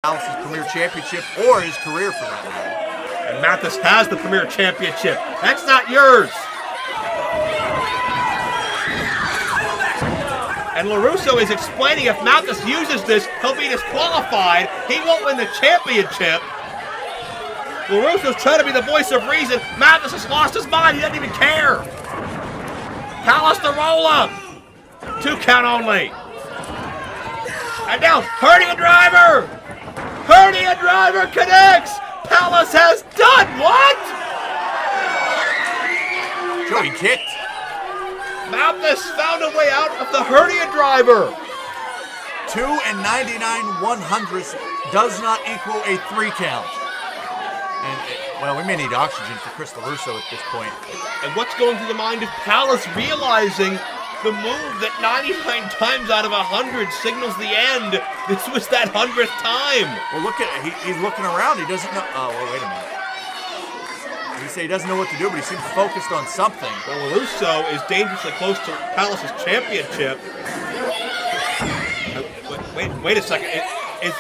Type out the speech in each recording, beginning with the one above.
Palace's Premier Championship or his career for that matter. And Mathis has the Premier Championship. That's not yours. And LaRusso is explaining if Mathis uses this, he'll be disqualified. He won't win the championship. LaRusso's trying to be the voice of reason. Mathis has lost his mind. He doesn't even care. Palace the roll-up. 2 count only. And now, Hernia driver. Hernia driver connects. Palace has done what? Joey kicked. Mathis found a way out of the hernia driver. 2 99/100ths does not equal a 3 count. And, well, we may need oxygen for Chris LaRusso at this point. And what's going through the mind of Palace realizing the move that 99 times out of 100 signals the end? This was that 100th time. Well, look at he's looking around. He doesn't know. Oh, well, wait a minute. You say he doesn't know what to do, but he seems focused on something. Well, LaRusso is dangerously close to Palace's championship. Wait a second. It's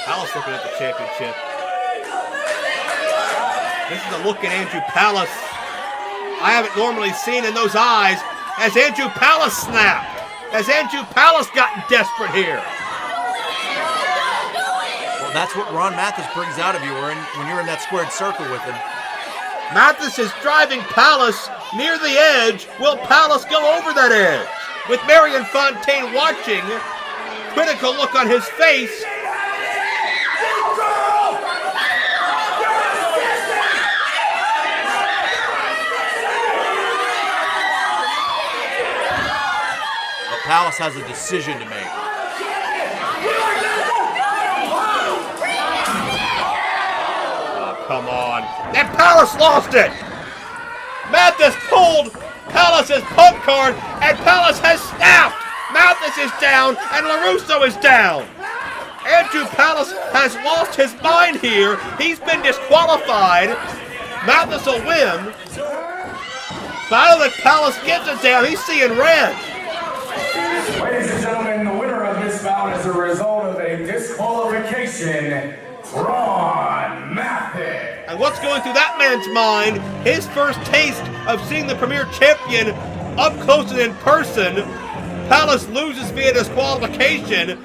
Palace looking at the championship. This is a look at Andrew Palace I haven't normally seen in those eyes as Andrew Palace snapped. As Andrew Palace got desperate here. That's what Ron Mathis brings out of you when you're in that squared circle with him. Mathis is driving Palace near the edge. Will Palace go over that edge? With Marion Fontaine watching, critical look on his face. But Palace has a decision to make. Come on. And Palace lost it. Mathis pulled Palace's punt card, and Palace has snapped. Mathis is down, and LaRusso is down. Andrew Palace has lost his mind here. He's been disqualified. Mathis will win. But I don't think Palace gets it down. He's seeing red. Ladies and gentlemen, the winner of this bout is a result of a disqualification. Ron Mathis. And what's going through that man's mind? His first taste of seeing the Premier Champion up close and in person. Palace loses via disqualification.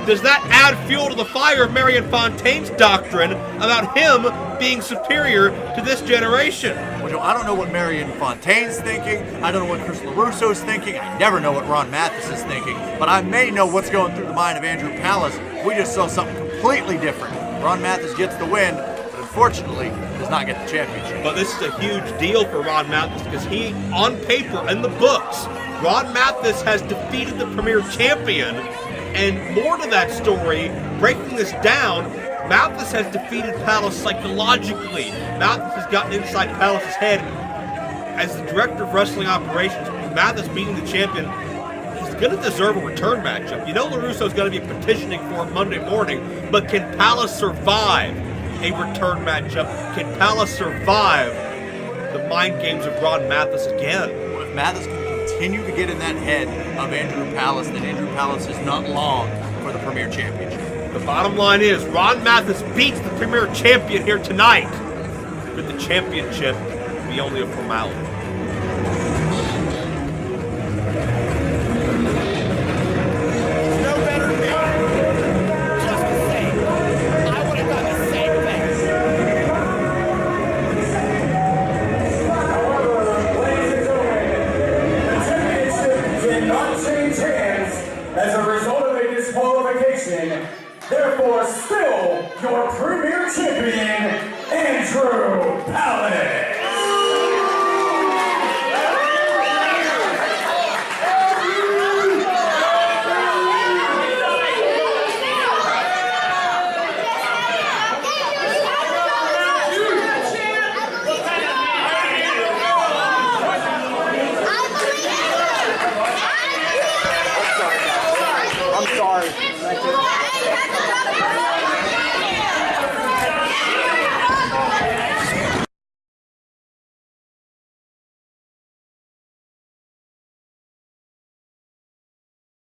Does that add fuel to the fire of Marion Fontaine's doctrine about him being superior to this generation? Well, I don't know what Marion Fontaine's thinking. I don't know what Chris LaRusso's thinking. I never know what Ron Mathis is thinking. But I may know what's going through the mind of Andrew Palace. We just saw something completely different. Ron Mathis gets the win, but unfortunately does not get the championship. But this is a huge deal for Ron Mathis because he, on paper, in the books, Ron Mathis has defeated the Premier Champion. And more to that story, breaking this down, Mathis has defeated Palace psychologically. Mathis has gotten inside Palace's head. As the director of wrestling operations, Mathis beating the champion, he's going to deserve a return matchup. You know LaRusso's going to be petitioning for it Monday morning, but can Palace survive a return matchup? Can Palace survive the mind games of Ron Mathis again? Well, if Mathis can continue to get in that head of Andrew Palace, then Andrew Palace is not long for the Premier Championship. The bottom line is Ron Mathis beats the Premier Champion here tonight, but the championship will be only a formality.